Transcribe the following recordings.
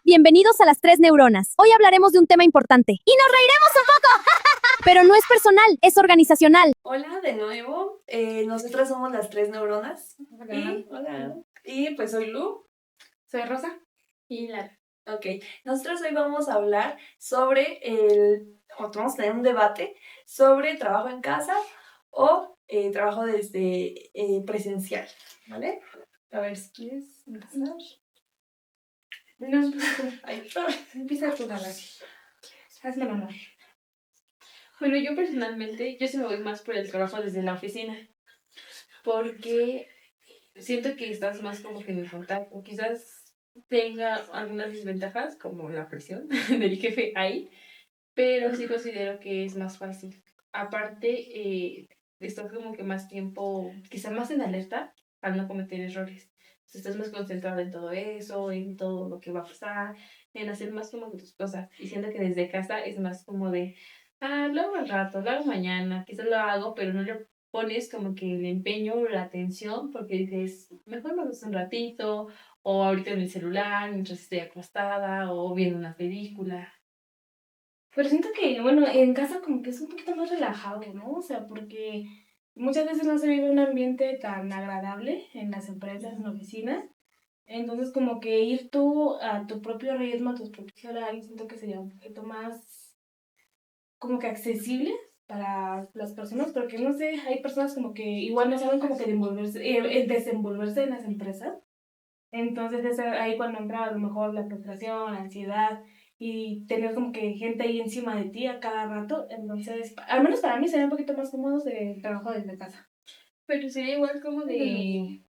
Bienvenidos a las tres neuronas. Hoy hablaremos de un tema importante y nos reiremos un poco, pero no es personal, es organizacional. Hola de nuevo, nosotras somos las tres neuronas. Hola. Y pues soy Lu. Soy Rosa. Y Lara. Ok, nosotros hoy vamos a hablar sobre vamos a tener un debate sobre trabajo en casa o trabajo desde presencial, ¿vale? A ver si quieres empezar. No, Ahí. empieza tú, Lara. Hazme el honor. Bueno, yo personalmente, yo sí me voy más por el trabajo desde la oficina, porque siento que estás más como que en el contacto. Quizás tenga algunas desventajas, como la presión del jefe ahí, pero sí considero que es más fácil. Aparte, estás como que más tiempo, quizás más en alerta al no cometer errores. O sea, estás más concentrado en todo eso, en todo lo que va a pasar, en hacer más como que tus cosas. Y siento que desde casa es más como de, lo hago al rato, lo hago mañana, quizás lo hago, pero no le pones como que el empeño o la atención porque dices, mejor lo hago un ratito, o ahorita en el celular mientras estoy acostada, o viendo una película. Pero siento que, bueno, en casa como que es un poquito más relajado, ¿no? O sea, porque muchas veces no se vive un ambiente tan agradable en las empresas, en oficinas. Entonces, como que ir tú a tu propio ritmo, a tus propios horarios, siento que sería un poquito más como que accesible para las personas, porque no sé, hay personas como que igual no saben como que desenvolverse en las empresas. Entonces es ahí cuando entra a lo mejor la frustración, la ansiedad y tener como que gente ahí encima de ti a cada rato. Entonces, al menos para mí sería un poquito más cómodos de trabajo desde casa. Pero sería igual como de,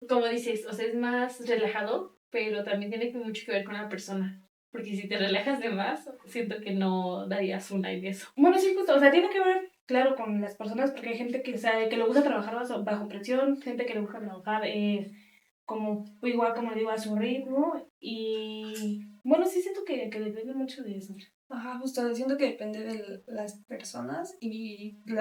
como dices, o sea, es más relajado, pero también tiene que mucho que ver con la persona. Porque si te relajas de más, siento que no darías una en eso. Bueno, sí, justo, o sea, tiene que ver, claro, con las personas, porque hay gente que sabe que le gusta trabajar bajo presión, gente que le gusta trabajar como, igual como digo, a su ritmo. Y bueno, sí siento que depende mucho de eso. Ajá, justo, siento que depende de las personas y de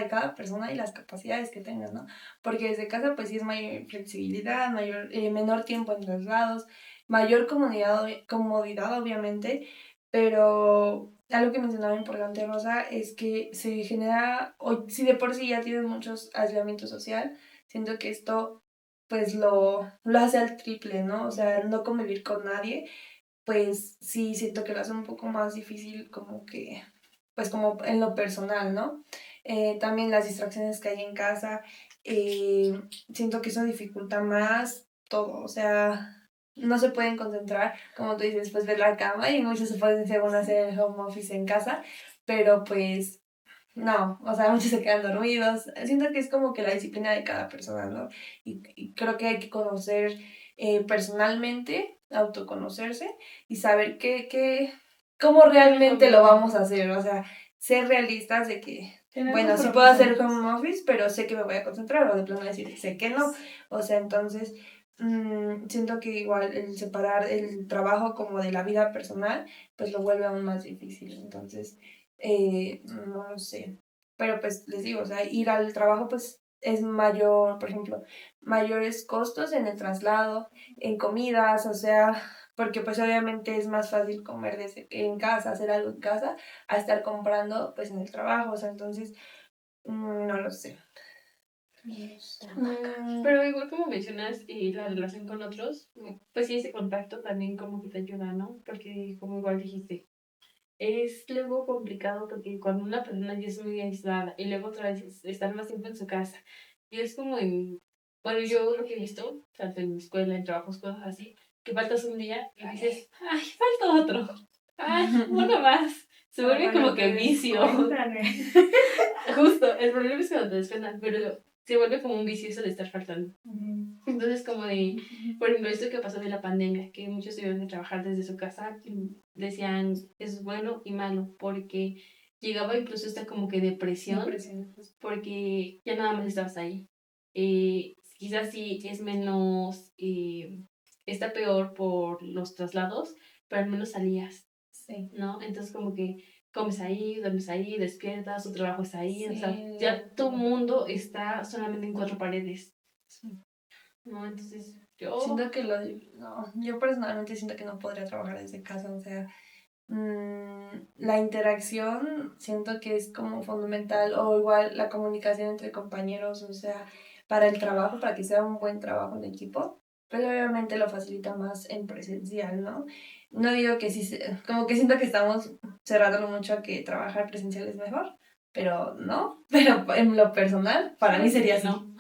cada persona y las capacidades que tengas, ¿no? Porque desde casa pues sí es mayor flexibilidad, menor tiempo en traslados, mayor comodidad obviamente, pero algo que mencionaba importante Rosa es que se genera, o si de por sí ya tienes muchos aislamiento social, siento que esto pues lo hace al triple, ¿no? O sea, no convivir con nadie pues sí siento que lo hace un poco más difícil como que, pues como en lo personal, ¿no? También las distracciones que hay en casa, siento que eso dificulta más todo, o sea, no se pueden concentrar, como tú dices, pues ver la cama y muchos se pueden según hacer el home office en casa, pero pues no, o sea, muchos se quedan dormidos. Siento que es como que la disciplina de cada persona, ¿no? Y creo que hay que conocer personalmente, autoconocerse y saber cómo realmente lo vamos a hacer. O sea, ser realistas de que, bueno, sí puedo hacer home office, pero sé que me voy a concentrar, o de plano decir, sé que no. O sea, entonces, siento que igual el separar el trabajo como de la vida personal, pues lo vuelve aún más difícil. Entonces, no lo sé. Pero pues les digo, o sea, ir al trabajo pues es mayor, por ejemplo, mayores costos en el traslado, en comidas, o sea, porque pues obviamente es más fácil comer desde en casa, hacer algo en casa, a estar comprando pues en el trabajo, o sea, entonces, no lo sé. Pero igual como mencionas la relación con otros, pues sí, ese contacto también como que te ayuda, ¿no? Porque como igual dijiste, es luego complicado porque cuando una persona ya es muy aislada y luego otra vez estar más tiempo en su casa y es como en, bueno, yo lo que he visto, tanto en mi escuela, en trabajos, cosas así, que faltas un día y dices, ay, falta otro, ay, uno más. Se vuelve como que vicio. Justo, el problema es cuando te descuentan, pero se vuelve como un vicio eso de estar faltando. Entonces, como de, por ejemplo, esto que pasó de la pandemia, que muchos tuvieron que trabajar desde su casa, decían es bueno y malo, porque llegaba incluso esta como que depresión, porque ya nada más estabas ahí. Quizás sí es menos, está peor por los traslados, pero al menos salías, Sí. ¿no? Entonces, como que comes ahí, duermes ahí, despiertas, tu trabajo está ahí, o sea, Sí. ya tu mundo está solamente en cuatro paredes. Sí. ¿No? Entonces, Siento que no, yo personalmente siento que no podría trabajar desde casa, o sea, la interacción siento que es como fundamental, o igual la comunicación entre compañeros, o sea, para el trabajo, para que sea un buen trabajo en equipo, pero obviamente lo facilita más en presencial, ¿no? No digo que sí, como que siento que estamos cerrándolo mucho a que trabajar presencial es mejor, pero no, pero en lo personal, para mí sería así. no.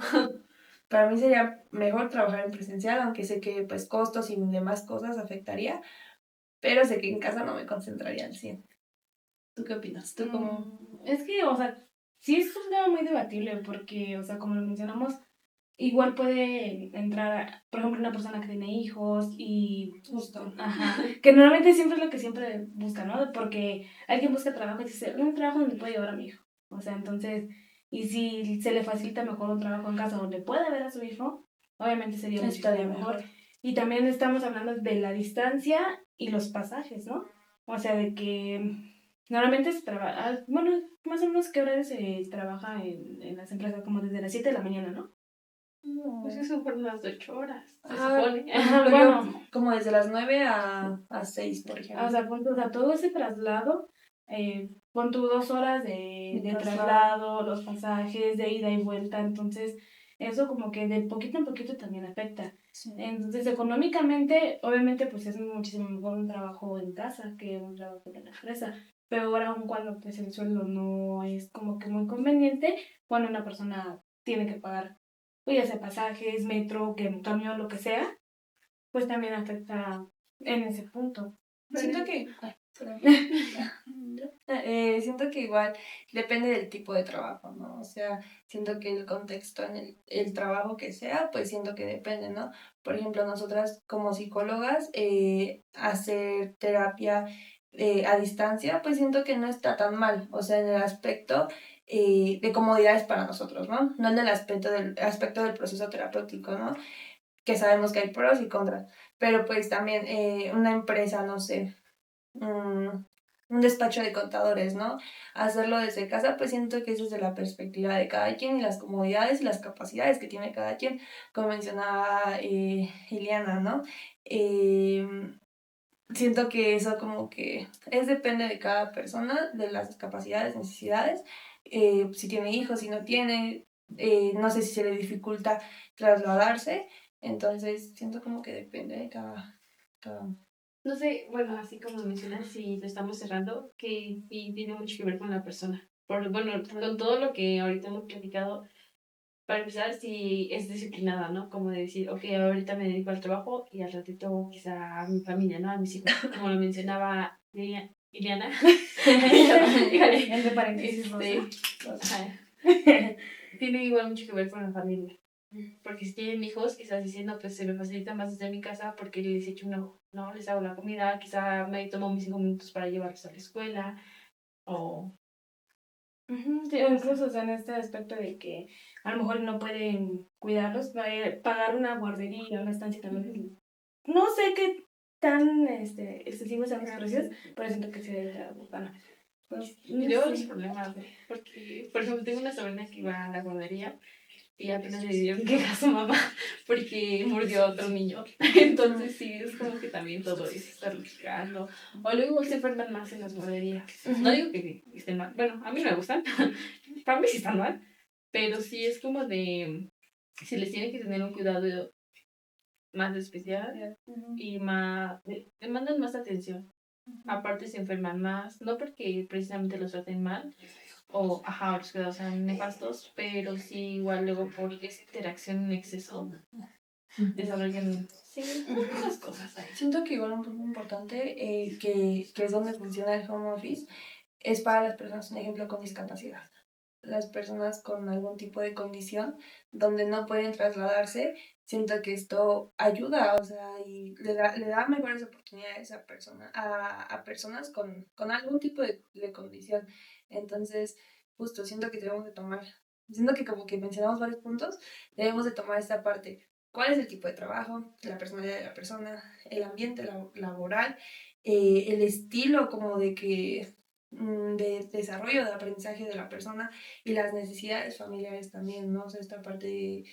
Para mí sería mejor trabajar en presencial, aunque sé que pues costos y demás cosas afectaría, pero sé que en casa no me concentraría al 100. ¿Tú qué opinas? ¿Tú cómo? Es que, o sea, sí es un tema muy debatible porque, o sea, como lo mencionamos, igual puede entrar, por ejemplo, una persona que tiene hijos y... Justo. Ajá, que normalmente siempre es lo que siempre busca, ¿no? Porque alguien busca trabajo y dice, un trabajo donde puede llevar a mi hijo. O sea, entonces, y si se le facilita mejor un trabajo en casa donde pueda ver a su hijo, obviamente sería Estaría muchísimo mejor. mejor. Y también estamos hablando de la distancia y los pasajes, ¿no? O sea, de que normalmente se trabaja, bueno, más o menos qué horario se trabaja en las empresas, como desde las 7 de la mañana, ¿no? Pues eso fueron unas 8 horas, se Ah, supone. por ejemplo, bueno. yo como desde las 9 a 6, por ejemplo. O sea, o sea, todo ese traslado, pon tú 2 horas de Traslado. traslado, los pasajes, de ida y vuelta, entonces eso como que de poquito en poquito también afecta. Sí. Entonces, económicamente, obviamente, pues es muchísimo mejor un trabajo en casa que un trabajo en la empresa, pero ahora aun cuando pues el sueldo no es como que muy conveniente, cuando una persona tiene que pagar, pues ya sea pasajes, metro, que un camión, lo que sea, pues también afecta en ese punto. Siento que... perdón. Siento que igual depende del tipo de trabajo, ¿no? O sea, siento que el contexto en el trabajo que sea, pues siento que depende, ¿no? Por ejemplo, nosotras como psicólogas, hacer terapia a distancia, pues siento que no está tan mal, o sea, en el aspecto de comodidades para nosotros, ¿no? No en el aspecto del proceso terapéutico, ¿no? Que sabemos que hay pros y contras, pero pues también una empresa, no sé, un despacho de contadores, ¿no? Hacerlo desde casa, pues siento que eso es de la perspectiva de cada quien y las comodidades y las capacidades que tiene cada quien, como mencionaba Iliana, ¿no? Siento que eso como que depende de cada persona, de las capacidades, necesidades, si tiene hijos, si no tiene, no sé si se le dificulta trasladarse, entonces siento como que depende de cada uno. No sé, bueno, así como mencionas, si lo estamos cerrando, que sí tiene mucho que ver con la persona. Bueno, con todo lo que ahorita hemos platicado, para empezar, si es disciplinada, ¿no? Como de decir, ok, ahorita me dedico al trabajo y al ratito quizá a mi familia, ¿no? A mis hijos, como lo mencionaba Iliana. Entre paréntesis, Ajá. Tiene igual mucho que ver con la familia. Porque si tienen hijos, quizás diciendo, pues se me facilita más desde mi casa porque les echo no, les hago la comida, quizá me tomo mis 5 minutos para llevarlos a la escuela, o... Sí, o incluso, o sea, en este aspecto de que a lo mejor no pueden cuidarlos, pagar una guardería, una estancia también. No sé qué tan excesivos sean los precios, pero siento que sí debe ser algo bueno. Y luego los problemas, porque, por ejemplo, tengo una sobrina que iba a la guardería y apenas le dieron queja a su mamá porque mordió a otro niño. Entonces sí, es como que también todo es estar buscando. O luego se enferman más en las guarderías. No digo que estén mal. Bueno, a mí no me gustan. Para mí sí están mal. Pero sí es como de... Se les tiene que tener un cuidado más especial y más... demandan más atención. Aparte se enferman más. No porque precisamente los traten mal o los cuidados sean nefastos, pero sí igual luego por esa interacción en exceso desarrollan muchas cosas ahí. Siento que igual un punto importante, que es donde funciona el home office, es para las personas, un ejemplo, con discapacidad. Las personas con algún tipo de condición donde no pueden trasladarse, siento que esto ayuda, o sea, y le da mejores oportunidades a personas con algún tipo de condición. Entonces, justo siento que siento que como que mencionamos varios puntos, debemos de tomar esta parte. ¿Cuál es el tipo de trabajo, la personalidad de la persona, el ambiente laboral, el estilo como de desarrollo, de aprendizaje de la persona y las necesidades familiares también, ¿no? O sea, esta parte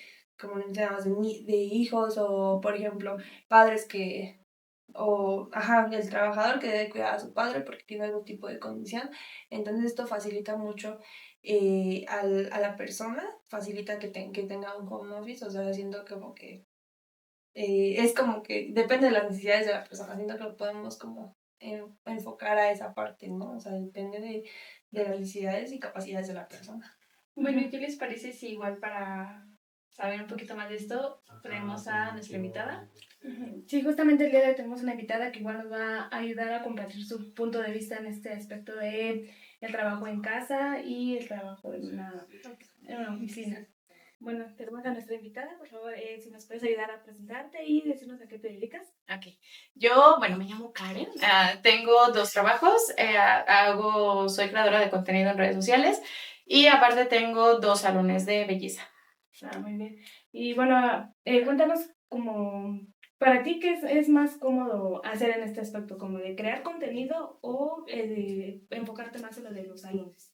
como mencionabas, de hijos o, por ejemplo, padres que, o, ajá, el trabajador que debe cuidar a su padre porque tiene algún tipo de condición. Entonces esto facilita mucho a la persona, facilita que tenga un home office, o sea, siento como que es como que depende de las necesidades de la persona, siento que lo podemos como enfocar a esa parte, ¿no? O sea, depende de las necesidades y capacidades de la persona. Bueno, ¿y qué les parece si igual para saber un poquito más de esto tenemos a nuestra invitada? Sí, justamente el día de hoy tenemos una invitada que igual nos va a ayudar a compartir su punto de vista en este aspecto de el trabajo en casa y el trabajo en una oficina. Bueno, tenemos a nuestra invitada, por favor, si nos puedes ayudar a presentarte y decirnos a qué te dedicas. Ok. Yo, bueno, me llamo Karen. Tengo 2 trabajos. Soy creadora de contenido en redes sociales y aparte tengo 2 salones de belleza. Muy bien. Y bueno, cuéntanos como, para ti, ¿qué es más cómodo hacer en este aspecto? ¿Como de crear contenido o de enfocarte más en lo de los salones?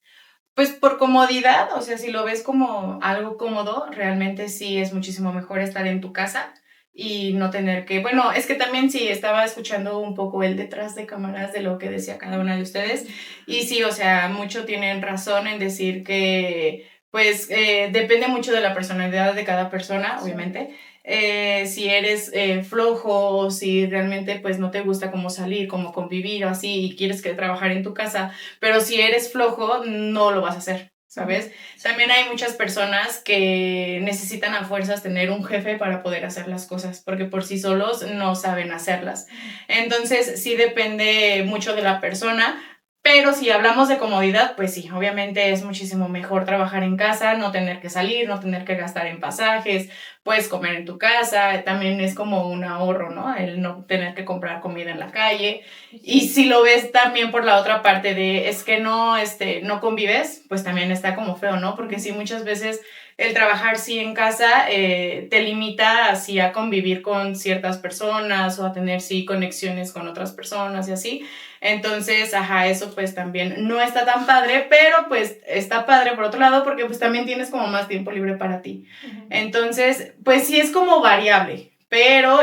Pues por comodidad, o sea, si lo ves como algo cómodo, realmente sí es muchísimo mejor estar en tu casa y no tener que, bueno, es que también sí estaba escuchando un poco el detrás de cámaras de lo que decía cada una de ustedes y sí, o sea, mucho tienen razón en decir que pues depende mucho de la personalidad de cada persona, obviamente. Si eres flojo o si realmente pues no te gusta como salir, como convivir o así y quieres que trabajar en tu casa, pero si eres flojo, no lo vas a hacer, ¿sabes? También hay muchas personas que necesitan a fuerzas tener un jefe para poder hacer las cosas, porque por sí solos no saben hacerlas. Entonces, sí depende mucho de la persona, pero si hablamos de comodidad, pues sí, obviamente es muchísimo mejor trabajar en casa, no tener que salir, no tener que gastar en pasajes, puedes comer en tu casa, también es como un ahorro, ¿no? El no tener que comprar comida en la calle. Y si lo ves también por la otra parte de es que no, no convives, pues también está como feo, ¿no? Porque sí, muchas veces el trabajar sí en casa te limita así a convivir con ciertas personas o a tener sí conexiones con otras personas y así. Entonces, ajá, eso pues también no está tan padre, pero pues está padre por otro lado porque pues también tienes como más tiempo libre para ti. Entonces, pues sí es como variable, pero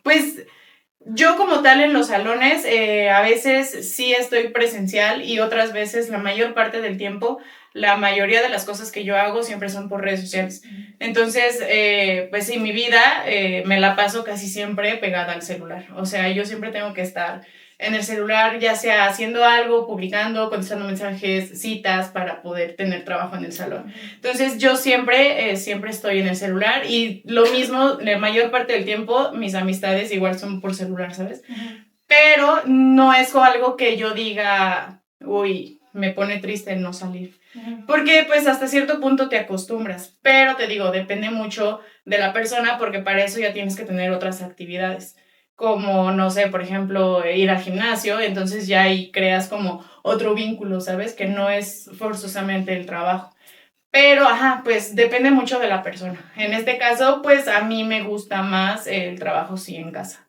pues yo como tal en los salones a veces sí estoy presencial y otras veces la mayor parte del tiempo la mayoría de las cosas que yo hago siempre son por redes sociales. Entonces, pues sí, mi vida me la paso casi siempre pegada al celular. O sea, yo siempre tengo que estar en el celular, ya sea haciendo algo, publicando, contestando mensajes, citas para poder tener trabajo en el salón. Entonces, yo siempre estoy en el celular y lo mismo, la mayor parte del tiempo, mis amistades igual son por celular, ¿sabes? Pero no es algo que yo diga, uy, me pone triste el no salir. Porque pues hasta cierto punto te acostumbras, pero te digo, depende mucho de la persona porque para eso ya tienes que tener otras actividades, como, no sé, por ejemplo, ir al gimnasio, entonces ya ahí creas como otro vínculo, ¿sabes? Que no es forzosamente el trabajo. Pero, ajá, pues depende mucho de la persona. En este caso, pues a mí me gusta más el trabajo sí en casa.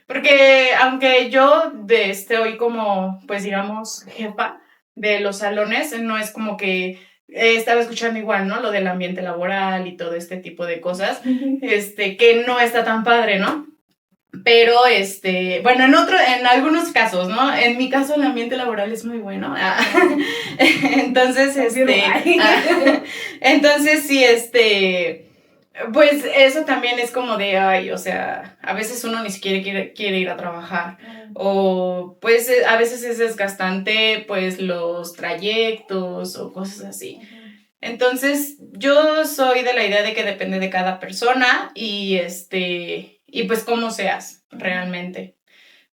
Porque aunque yo estoy como, pues digamos, jefa de los salones, no es como que estaba escuchando igual, ¿no? Lo del ambiente laboral y todo este tipo de cosas, que no está tan padre, ¿no? Pero, bueno, en algunos casos, ¿no? En mi caso el ambiente laboral es muy bueno. Entonces, entonces sí, pues eso también es como de, ay, o sea, a veces uno ni siquiera quiere ir a trabajar o pues a veces es desgastante pues los trayectos o cosas así. Entonces yo soy de la idea de que depende de cada persona y pues cómo seas realmente.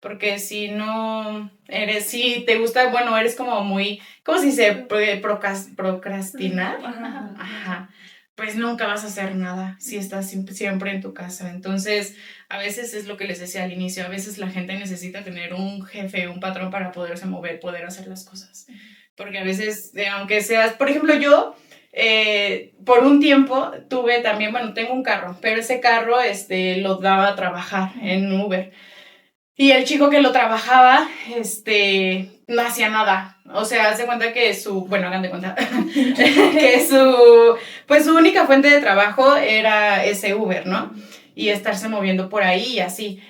Porque si no eres, si te gusta, bueno, eres como muy, ¿cómo se dice? Procrastinar. Ajá. Pues nunca vas a hacer nada si estás siempre en tu casa. Entonces, a veces es lo que les decía al inicio, a veces la gente necesita tener un jefe, un patrón para poderse mover, poder hacer las cosas. Porque a veces, aunque seas, por ejemplo, yo, por un tiempo tuve también, bueno, tengo un carro, pero ese carro lo daba a trabajar en Uber. Y el chico que lo trabajaba, no hacía nada. O sea, hace cuenta que hagan de cuenta, que su única fuente de trabajo era ese Uber, ¿no? Y estarse moviendo por ahí y así.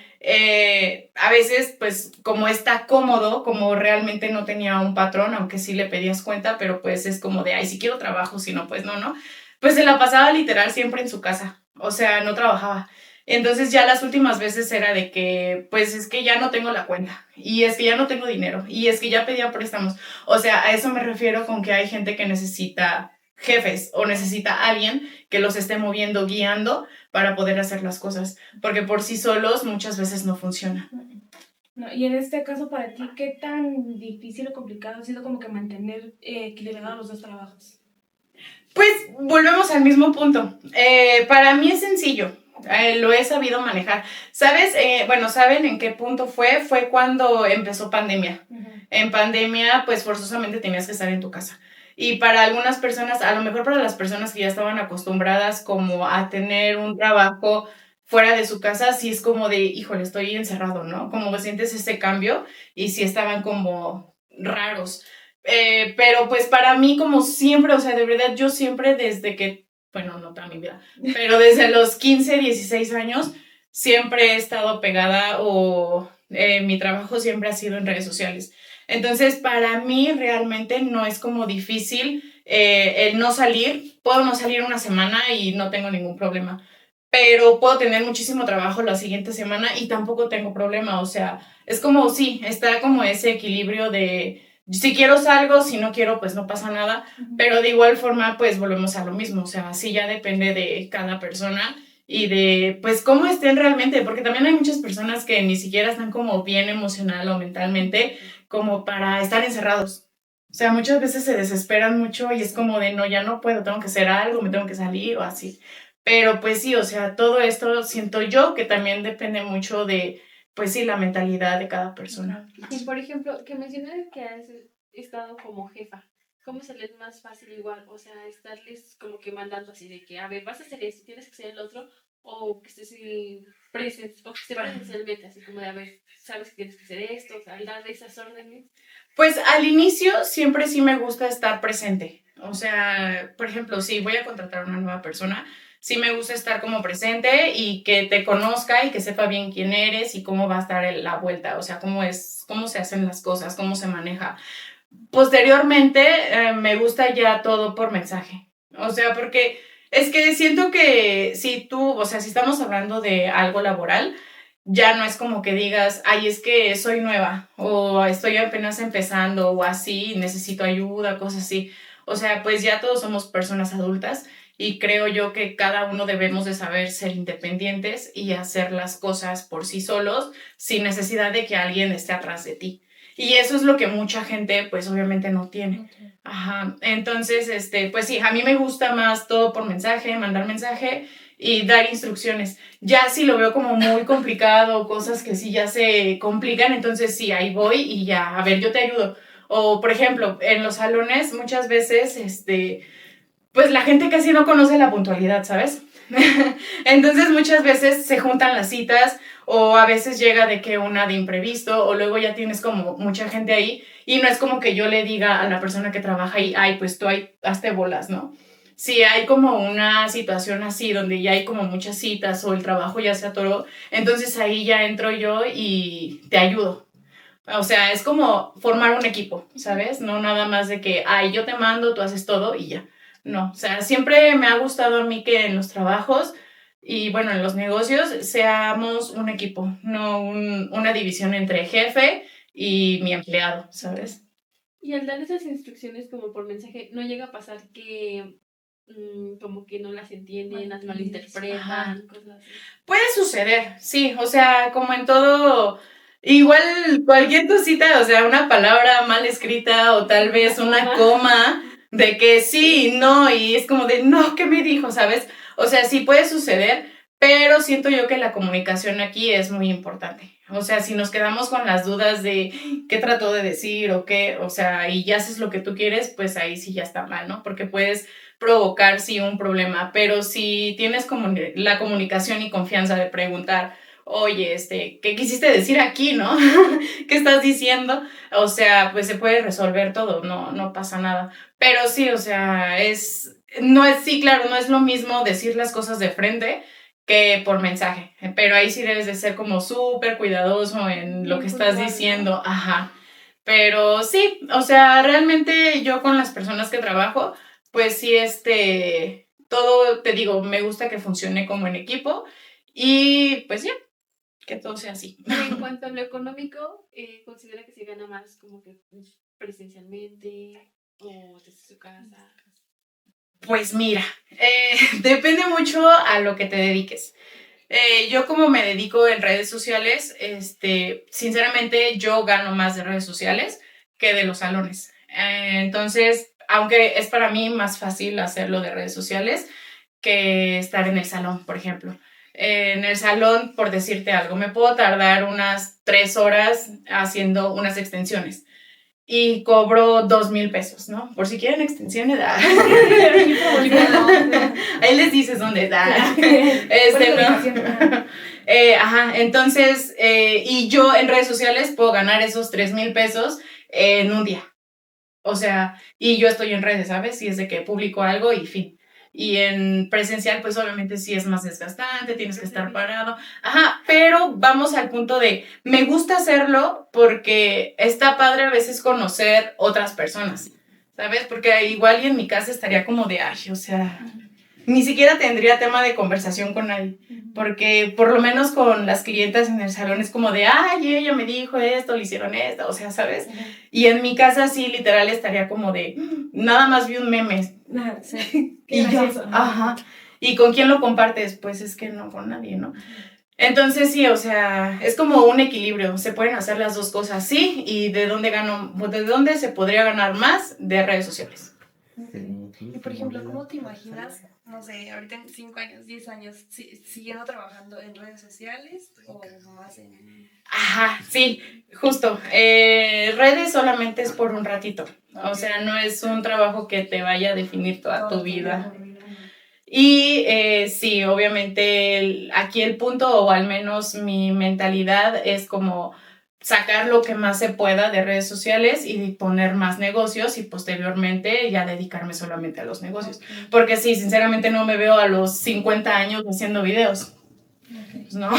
A veces, pues, como está cómodo, como realmente no tenía un patrón, aunque sí le pedías cuenta, pero pues es como de, ay, si quiero trabajo, si no, pues no, ¿no? Pues se la pasaba literal siempre en su casa. O sea, no trabajaba. Entonces ya las últimas veces era de que, pues es que ya no tengo la cuenta, y es que ya no tengo dinero, y es que ya pedía préstamos. O sea, a eso me refiero con que hay gente que necesita jefes o necesita a alguien que los esté moviendo, guiando para poder hacer las cosas, porque por sí solos muchas veces no funciona. No, y en este caso, para ti, ¿qué tan difícil o complicado ha sido como que mantener equilibrados los dos trabajos? Pues volvemos al mismo punto. Para mí es sencillo. Lo he sabido manejar. ¿Sabes? ¿Saben en qué punto fue? Fue cuando empezó pandemia. En pandemia, pues forzosamente tenías que estar en tu casa. Y para algunas personas, a lo mejor para las personas que ya estaban acostumbradas como a tener un trabajo fuera de su casa, sí es como de, híjole, estoy encerrado, ¿no? Como sientes ese cambio y sí estaban como raros. Pero pues para mí como siempre, o sea, de verdad yo siempre desde que, bueno, no toda mi vida, pero desde los 15, 16 años siempre he estado pegada o mi trabajo siempre ha sido en redes sociales. Entonces para mí realmente no es como difícil el no salir. Puedo no salir una semana y no tengo ningún problema, pero puedo tener muchísimo trabajo la siguiente semana y tampoco tengo problema. O sea, es como, sí, está como ese equilibrio de si quiero salgo, si no quiero pues no pasa nada, pero de igual forma pues volvemos a lo mismo. O sea, sí ya depende de cada persona y de pues cómo estén realmente, porque también hay muchas personas que ni siquiera están como bien emocional o mentalmente como para estar encerrados. O sea, muchas veces se desesperan mucho y es como de no, ya no puedo, tengo que hacer algo, me tengo que salir o así. Pero pues sí, o sea, todo esto siento yo que también depende mucho de, pues sí, la mentalidad de cada persona. Y por ejemplo, que mencionas que has estado como jefa, ¿cómo se les es más fácil igual? O sea, estarles como que mandando así de que, a ver, vas a hacer esto, tienes que hacer el otro, o que estés presencialmente, así como de, a ver, sabes que tienes que hacer esto, o sea, dar esas órdenes. Pues al inicio siempre sí me gusta estar presente. O sea, por ejemplo, si voy a contratar a una nueva persona, sí me gusta estar como presente y que te conozca y que sepa bien quién eres y cómo va a estar la vuelta. O sea, cómo se hacen las cosas, cómo se maneja. Posteriormente, me gusta ya todo por mensaje. O sea, porque es que siento que si estamos hablando de algo laboral, ya no es como que digas, ay, es que soy nueva o estoy apenas empezando o así, necesito ayuda, cosas así. O sea, pues ya todos somos personas adultas y creo yo que cada uno debemos de saber ser independientes y hacer las cosas por sí solos sin necesidad de que alguien esté atrás de ti. Y eso es lo que mucha gente, pues obviamente no tiene. Ajá. Entonces, pues sí, a mí me gusta más todo por mensaje, mandar mensaje y dar instrucciones. Ya si lo veo como muy complicado, cosas que sí ya se complican, entonces sí, ahí voy y ya, a ver, yo te ayudo. O, por ejemplo, en los salones muchas veces, pues la gente casi no conoce la puntualidad, ¿sabes? Entonces muchas veces se juntan las citas o a veces llega de que una de imprevisto o luego ya tienes como mucha gente ahí y no es como que yo le diga a la persona que trabaja ahí, ay, pues tú ahí hazte bolas, ¿no? Si hay como una situación así donde ya hay como muchas citas o el trabajo ya se atoró, entonces ahí ya entro yo y te ayudo. O sea, es como formar un equipo, ¿sabes? No nada más de que, ay, yo te mando, tú haces todo y ya. No, o sea, siempre me ha gustado a mí que en los trabajos y bueno, en los negocios seamos un equipo, no una división entre jefe y mi empleado, ¿sabes? Y al dar esas instrucciones como por mensaje, ¿no llega a pasar que como que no las entienden, las malinterpretan, cosas así? Puede suceder, sí, o sea, como en todo, igual cualquier cosita, o sea, una palabra mal escrita o tal vez una coma de que sí, no, y es como de, no, ¿qué me dijo? ¿Sabes? O sea, sí puede suceder, pero siento yo que la comunicación aquí es muy importante. O sea, si nos quedamos con las dudas de qué trató de decir o qué, o sea, y ya haces lo que tú quieres, pues ahí sí ya está mal, ¿no? Porque puedes provocar sí un problema, pero si tienes como la comunicación y confianza de preguntar, oye, ¿qué quisiste decir aquí, no? ¿Qué estás diciendo? O sea, pues se puede resolver todo, no pasa nada. Pero sí, o sea, sí, claro, no es lo mismo decir las cosas de frente que por mensaje, pero ahí sí debes de ser como súper cuidadoso en lo Muy que estás puntual, ¿no? diciendo, ajá. Pero sí, o sea, realmente yo con las personas que trabajo, pues sí, todo, te digo, me gusta que funcione como en equipo y pues ya, que todo sea así. Y en cuanto a lo económico, ¿considera que se gana más como que presencialmente o desde su casa? Pues mira, depende mucho a lo que te dediques. Yo como me dedico en redes sociales, sinceramente yo gano más de redes sociales que de los salones. Entonces, aunque es para mí más fácil hacerlo de redes sociales que estar en el salón, por ejemplo. En el salón, por decirte algo, me puedo tardar unas 3 horas haciendo unas extensiones y cobro 2,000 pesos, ¿no? Por si quieren extensiones, ahí les dices dónde da. ¿No? Ajá, entonces, y yo en redes sociales puedo ganar esos 3,000 pesos en un día. O sea, y yo estoy en redes, ¿sabes? Y es de que publico algo y fin. Y en presencial, pues obviamente sí es más desgastante, tienes que estar parado. Ajá, pero vamos al punto de, me gusta hacerlo porque está padre a veces conocer otras personas, ¿sabes? Porque igual y en mi casa estaría como de, ay, o sea, ni siquiera tendría tema de conversación con nadie, porque por lo menos con las clientas en el salón es como de, ay, ella me dijo esto, le hicieron esto, o sea, ¿sabes? Y en mi casa sí, literal, estaría como de, nada más vi un meme. Sí. Y yo, ajá. ¿Y con quién lo compartes? Pues es que no con nadie, ¿no? Entonces sí, o sea, es como un equilibrio, se pueden hacer las dos cosas, sí, y ¿de dónde se podría ganar más? De redes sociales. Y por ejemplo, ¿cómo te imaginas, no sé, ahorita en 5 años, 10 años, siguiendo trabajando en redes sociales o más en... Ajá, sí, justo. Redes solamente es por un ratito, o sea, no es un trabajo que te vaya a definir toda tu vida. Y sí, obviamente aquí el punto, o al menos mi mentalidad, es como sacar lo que más se pueda de redes sociales y poner más negocios y posteriormente ya dedicarme solamente a los negocios. Porque sí, sinceramente no me veo a los 50 años haciendo videos. Pues no,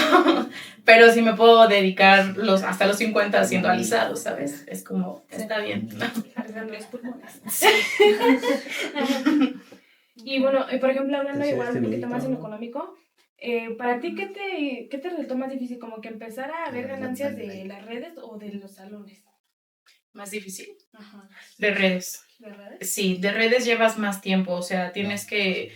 pero sí me puedo dedicar hasta los 50 haciendo alisados, ¿sabes? Es como, está bien. Arriesgando los pulmones. Y bueno, por ejemplo, hablando igual un poquito más en lo económico, ¿para ti qué te resultó más difícil? ¿Como que empezar a ver ganancias de las redes o de los salones? ¿Más difícil? Ajá. De redes. ¿De redes? Sí, de redes llevas más tiempo, o sea, tienes que...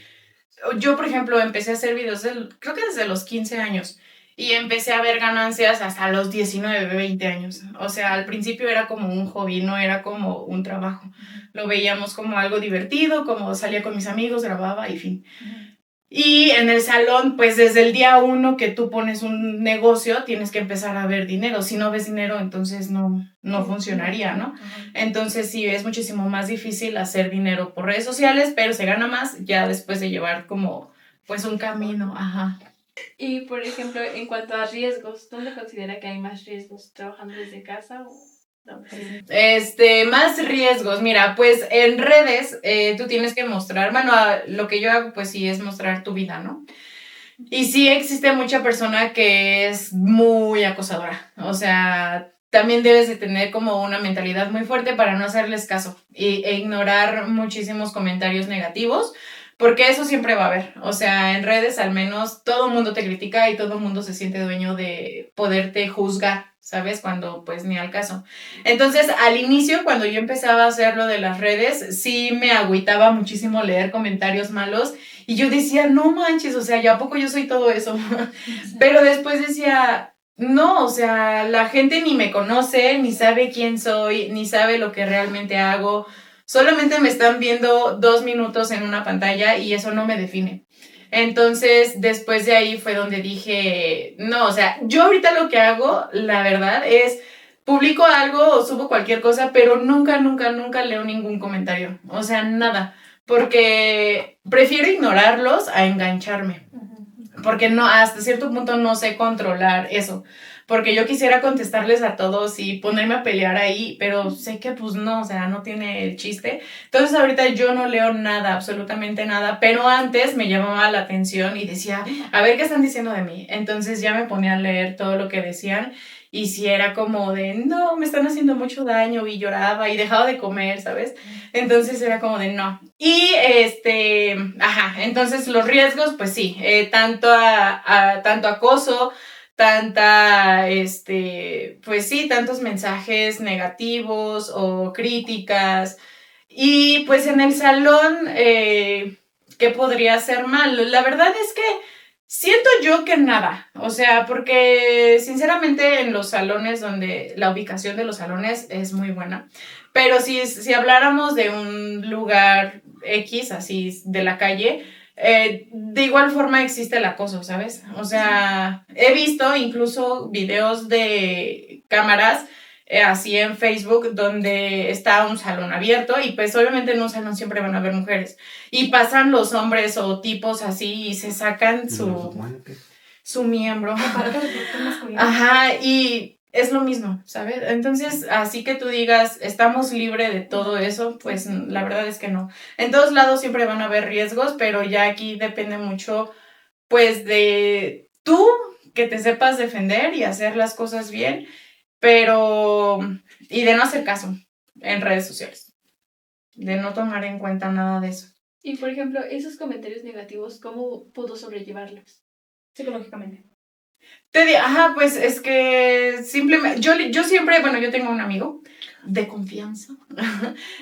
Yo, por ejemplo, empecé a hacer videos, creo que desde los 15 años, y empecé a ver ganancias hasta los 19, 20 años. O sea, al principio era como un hobby, no era como un trabajo. Lo veíamos como algo divertido, como salía con mis amigos, grababa y fin. Y en el salón, pues desde el día 1 que tú pones un negocio, tienes que empezar a ver dinero. Si no ves dinero, entonces no funcionaría, ¿no? Entonces sí, es muchísimo más difícil hacer dinero por redes sociales, pero se gana más ya después de llevar como, pues, un camino. Ajá. Y por ejemplo, en cuanto a riesgos, ¿dónde considera que hay más riesgos? ¿Trabajando desde casa o la oficina? Más riesgos. Mira, pues en redes tú tienes que mostrar, bueno, lo que yo hago pues sí es mostrar tu vida, ¿no? Y sí existe mucha persona que es muy acosadora, o sea, también debes de tener como una mentalidad muy fuerte para no hacerles caso e ignorar muchísimos comentarios negativos, porque eso siempre va a haber, o sea, en redes al menos todo el mundo te critica y todo el mundo se siente dueño de poderte juzgar, ¿sabes? Cuando pues ni al caso. Entonces, al inicio, cuando yo empezaba a hacer lo de las redes, sí me agüitaba muchísimo leer comentarios malos y yo decía, no manches, o sea, ¿ya a poco yo soy todo eso? Pero después decía, no, o sea, la gente ni me conoce, ni sabe quién soy, ni sabe lo que realmente hago. Solamente me están viendo 2 minutos en una pantalla y eso no me define. Entonces, después de ahí fue donde dije, no, o sea, yo ahorita lo que hago, la verdad, es publico algo o subo cualquier cosa, pero nunca leo ningún comentario. O sea, nada. Porque prefiero ignorarlos a engancharme. porque no, hasta cierto punto no sé controlar eso, porque yo quisiera contestarles a todos y ponerme a pelear ahí, pero sé que pues no, o sea, no tiene el chiste. Entonces ahorita yo no leo nada, absolutamente nada, pero antes me llamaba la atención y decía, a ver qué están diciendo de mí. Entonces ya me ponía a leer todo lo que decían y si era como de, no, me están haciendo mucho daño y lloraba y dejaba de comer, ¿sabes? Entonces era como de no. Y entonces los riesgos, pues sí, tanto acoso, pues sí, tantos mensajes negativos o críticas. Y pues en el salón, ¿qué podría ser mal? La verdad es que siento yo que nada, o sea, porque sinceramente en los salones donde la ubicación de los salones es muy buena, pero si habláramos de un lugar X, así de la calle, de igual forma existe el acoso, ¿sabes? O sea, he visto incluso videos de cámaras así en Facebook donde está un salón abierto y pues obviamente en un salón siempre van a haber mujeres y pasan los hombres o tipos así y se sacan su miembro. Ajá, y es lo mismo, ¿sabes? Entonces, así que tú digas, estamos libres de todo eso, pues la verdad es que no. En todos lados siempre van a haber riesgos, pero ya aquí depende mucho, pues, de tú que te sepas defender y hacer las cosas bien, pero, y de no hacer caso en redes sociales, de no tomar en cuenta nada de eso. Y por ejemplo, esos comentarios negativos, ¿cómo pudo sobrellevarlos? Psicológicamente. Pues es que simplemente, yo siempre, bueno, yo tengo un amigo de confianza,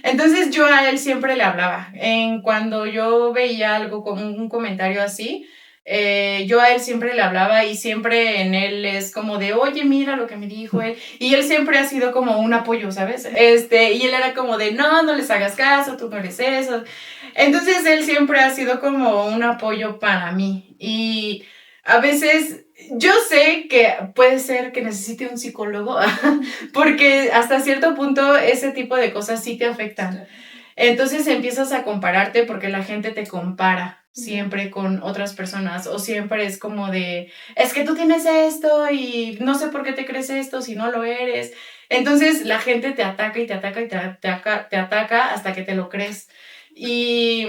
entonces yo a él siempre le hablaba, cuando yo veía algo como un comentario así, yo a él siempre le hablaba y siempre en él es como de, oye, mira lo que me dijo él, y él siempre ha sido como un apoyo, ¿sabes? Y él era como de, no les hagas caso, tú no eres eso, entonces él siempre ha sido como un apoyo para mí, y a veces yo sé que puede ser que necesite un psicólogo, porque hasta cierto punto ese tipo de cosas sí te afectan. Entonces empiezas a compararte porque la gente te compara siempre con otras personas o siempre es como de, es que tú tienes esto y no sé por qué te crees esto si no lo eres. Entonces la gente te ataca y te ataca y te ataca hasta que te lo crees. Y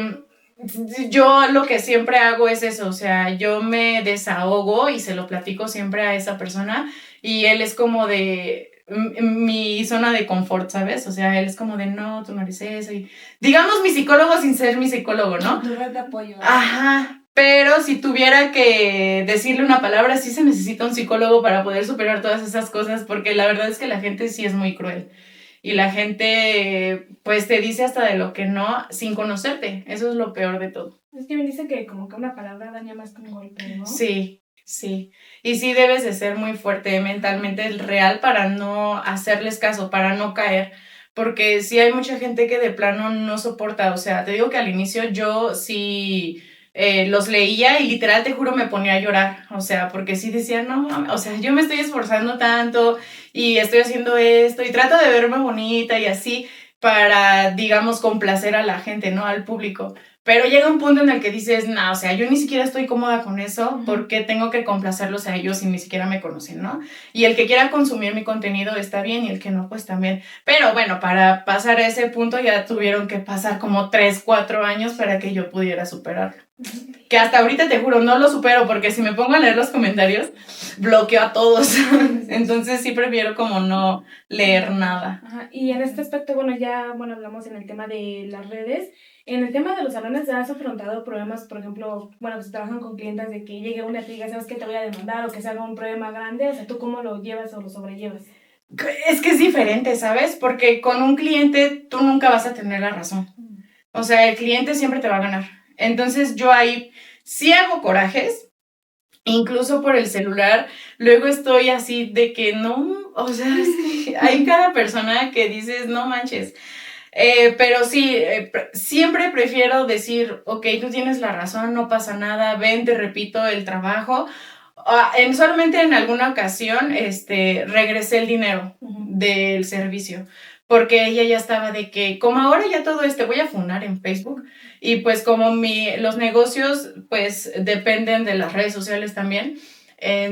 yo lo que siempre hago es eso, o sea, yo me desahogo y se lo platico siempre a esa persona y él es como de mi zona de confort, ¿sabes? O sea, él es como de, no, tú no eres eso y digamos mi psicólogo sin ser mi psicólogo, ¿no? Tu red de apoyo. Ajá, pero si tuviera que decirle una palabra, sí se necesita un psicólogo para poder superar todas esas cosas porque la verdad es que la gente sí es muy cruel. Y la gente, pues, te dice hasta de lo que no, sin conocerte. Eso es lo peor de todo. Es que me dice que como que una palabra daña más que un golpe, ¿no? Sí, sí. Y sí debes de ser muy fuerte mentalmente real para no hacerles caso, para no caer. Porque sí hay mucha gente que de plano no soporta. O sea, te digo que al inicio yo sí los leía y literal, te juro, me ponía a llorar. O sea, porque sí decía, no, o sea, yo me estoy esforzando tanto y estoy haciendo esto y trato de verme bonita y así para, digamos, complacer a la gente, ¿no? Al público. Pero llega un punto en el que dices, no, o sea, yo ni siquiera estoy cómoda con eso, ¿por qué tengo que complacerlos a ellos si ni siquiera me conocen, ¿no? Y el que quiera consumir mi contenido está bien y el que no, pues también. Pero bueno, para pasar a ese punto ya tuvieron que pasar como 3, 4 años para que yo pudiera superarlo. Que hasta ahorita te juro, no lo supero porque si me pongo a leer los comentarios, bloqueo a todos. Entonces sí prefiero como no leer nada. Ajá. Y en este aspecto, bueno, hablamos en el tema de las redes. En el tema de los salones, ¿has afrontado problemas, por ejemplo, bueno, si trabajan con clientes de que llegue una y te diga, sabes que te voy a demandar o que se haga un problema grande? O sea, ¿tú cómo lo llevas o lo sobrellevas? Es que es diferente, ¿sabes? Porque con un cliente tú nunca vas a tener la razón. O sea, el cliente siempre te va a ganar. Entonces yo ahí sí hago corajes, incluso por el celular. Luego estoy así de que no, o sea, hay cada persona que dices, no manches. Pero sí, siempre prefiero decir, ok, tú tienes la razón, no pasa nada, ven, te repito el trabajo. Solamente en alguna ocasión regresé el dinero del servicio, porque ella ya estaba de que, como ahora ya todo voy a funar en Facebook, y pues como los negocios pues dependen de las redes sociales también,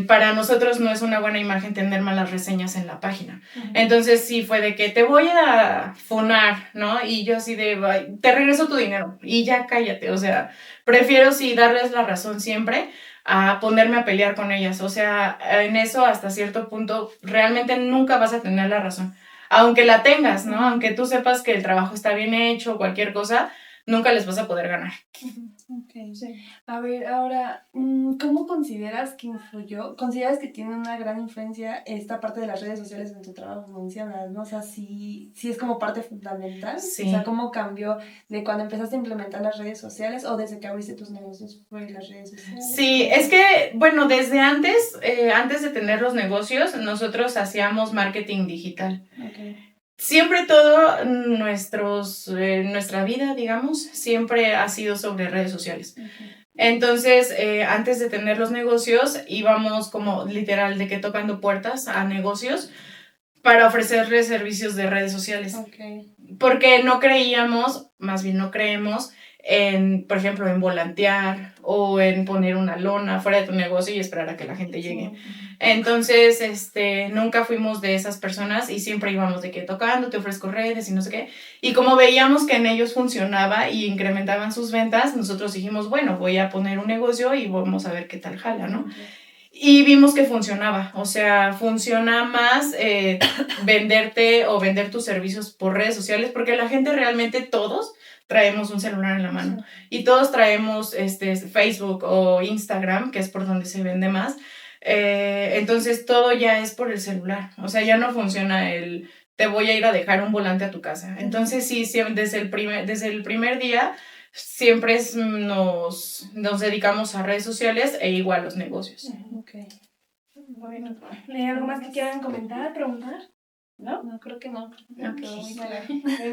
para nosotros no es una buena imagen tener malas reseñas en la página. Entonces sí fue de que te voy a funar, ¿no? Y yo así de, "Ay, te regreso tu dinero y ya cállate", o sea, prefiero sí darles la razón siempre a ponerme a pelear con ellas. O sea, en eso hasta cierto punto realmente nunca vas a tener la razón. Aunque la tengas, ¿no? Aunque tú sepas que el trabajo está bien hecho, cualquier cosa, nunca les vas a poder ganar. Ok. Sí. A ver, ahora, ¿cómo consideras que influyó? ¿Consideras que tiene una gran influencia esta parte de las redes sociales en tu trabajo? Mencionas, ¿no? O sea, sí es como parte fundamental. Sí. O sea, ¿cómo cambió de cuando empezaste a implementar las redes sociales o desde que abriste tus negocios fue las redes sociales? Sí, es que, bueno, desde antes de tener los negocios, nosotros hacíamos marketing digital. Ok. Siempre todo nuestra vida, digamos, siempre ha sido sobre redes sociales. Entonces, antes de tener los negocios, íbamos como literal de que tocando puertas a negocios para ofrecerles servicios de redes sociales. Ok. Porque no creíamos, más bien no creemos, por ejemplo, en volantear o en poner una lona fuera de tu negocio y esperar a que la gente llegue. Entonces, nunca fuimos de esas personas y siempre íbamos de que tocando, te ofrezco redes y no sé qué. Y como veíamos que en ellos funcionaba y incrementaban sus ventas, nosotros dijimos, bueno, voy a poner un negocio y vamos a ver qué tal jala, ¿no? Y vimos que funcionaba, o sea, funciona más venderte o vender tus servicios por redes sociales, porque la gente realmente todos traemos un celular en la mano y todos traemos Facebook o Instagram, que es por donde se vende más. Entonces todo ya es por el celular, o sea, ya no funciona te voy a ir a dejar un volante a tu casa. Entonces sí, desde el primer día siempre nos dedicamos a redes sociales e igual los negocios. Ok. Bueno, ¿hay algo más que quieran comentar, preguntar? ¿No? No, creo que no. Ok. Todo muy claro.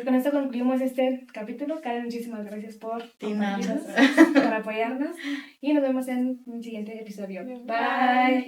Con esto concluimos este capítulo. Karen, muchísimas gracias por Nada. compartirnos, por apoyarnos y nos vemos en un siguiente episodio. Bye.